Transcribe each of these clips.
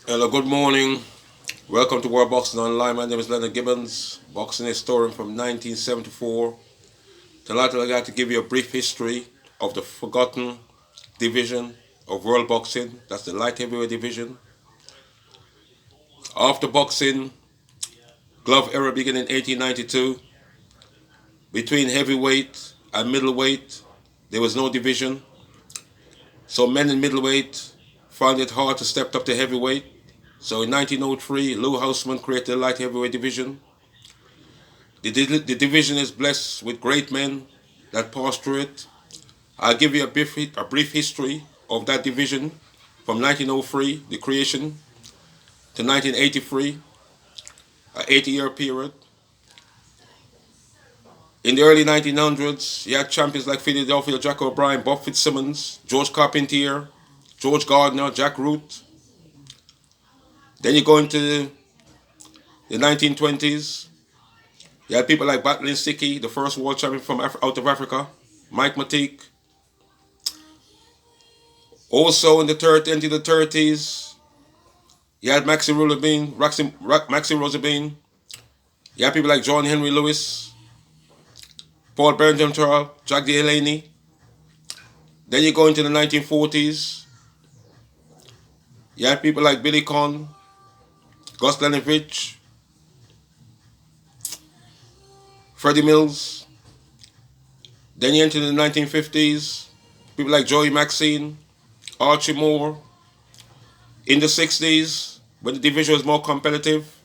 Hello, good morning. Welcome to World Boxing Online. My name is Leonard Gibbons, boxing historian from 1974. Tonight I'd like to give you a brief history of the forgotten division of world boxing. That's the light heavyweight division. After boxing, glove era began in 1892. Between heavyweight and middleweight, there was no division. So men in middleweight found it hard to step up to heavyweight. So in 1903, Lou Houseman created the light heavyweight division. The division is blessed with great men that passed through it. I'll give you a brief history of that division from 1903, the creation, to 1983, an 80-year period. In the early 1900s, you had champions like Philadelphia, Jack O'Brien, Bob Fitzsimmons, George Carpentier, George Gardner, Jack Root. Then you go into the 1920s, you had people like Battling Sticky, the first world champion from out of Africa, Mike Matique. Also in the into the 30s, you had Maxi Rosabine. You had people like John Henry Lewis, Paul Bergenthal, Jack Delaney. Then you go into the 1940s, you had people like Billy Conn, Gus Lenovich, Freddie Mills. Then you enter the 1950s, people like Joey Maxine, Archie Moore. In the 60s, when the division was more competitive,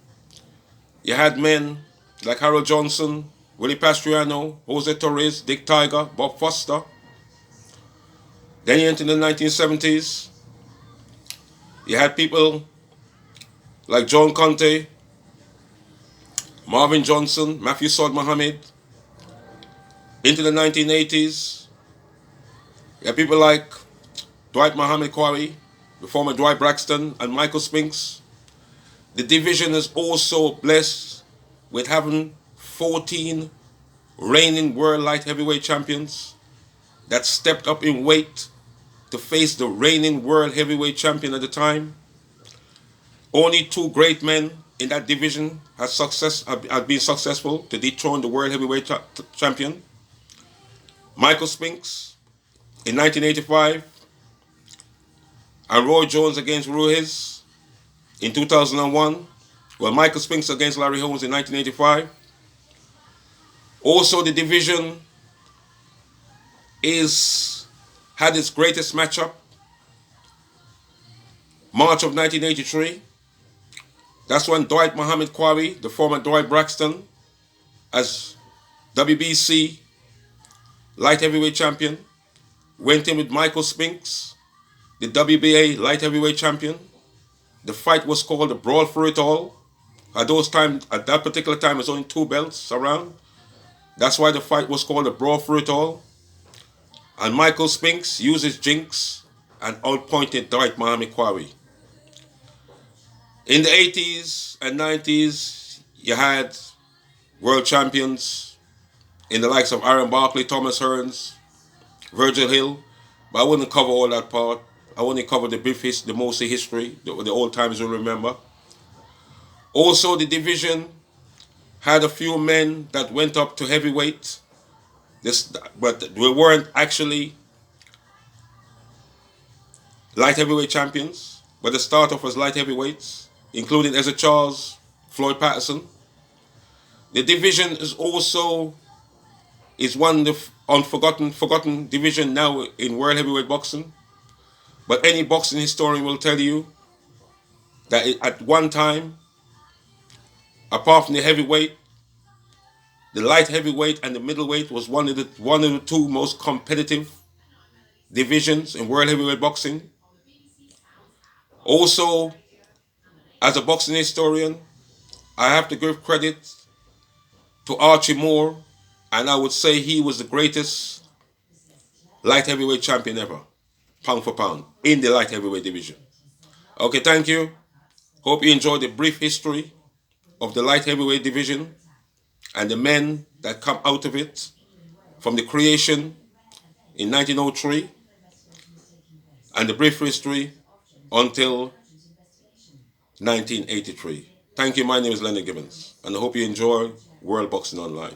you had men like Harold Johnson, Willie Pastriano, Jose Torres, Dick Tiger, Bob Foster. Then you enter the 1970s, you had people like John Conte, Marvin Johnson, Matthew Saud Mohammed. Into the 1980s, you had people like Dwight Muhammad Quarry, the former Dwight Braxton, and Michael Spinks. The division is also blessed with having 14 reigning world light heavyweight champions that stepped up in weight to face the reigning world heavyweight champion at the time. Only two great men in that division have been successful to dethrone the world heavyweight champion. Michael Spinks in 1985 and Roy Jones against Ruiz in 2001. Well, Michael Spinks against Larry Holmes in 1985. Also, the division is had its greatest matchup March of 1983. That's when Dwight Muhammad Quarry, the former Dwight Braxton, as WBC light heavyweight champion, went in with Michael Spinks, the WBA light heavyweight champion. The fight was called the Brawl for It All. At that particular time, there's only two belts around. That's why the fight was called the Brawl for It All. And Michael Spinks used his jinx and outpointed Dwight Muhammad Quarry. In the 80s and 90s, you had world champions in the likes of Aaron Barkley, Thomas Hearns, Virgil Hill, but I wouldn't cover all that part. I only cover the mostly history, the old times you'll remember. Also, the division had a few men that went up to heavyweight, but we weren't actually light heavyweight champions, but the start off was light heavyweights, including Ezra Charles, Floyd Patterson. The division is one of the forgotten division now in world heavyweight boxing. But any boxing historian will tell you that at one time, apart from the heavyweight, the light heavyweight and the middleweight was one of the two most competitive divisions in world heavyweight boxing. Also, as a boxing historian, I have to give credit to Archie Moore, and I would say he was the greatest light heavyweight champion ever, pound for pound, in the light heavyweight division. Okay, thank you. Hope you enjoyed the brief history of the light heavyweight division and the men that come out of it from the creation in 1903 and the brief history until 1983. Thank you. My name is Leonard Gibbons, and I hope you enjoy World Boxing Online.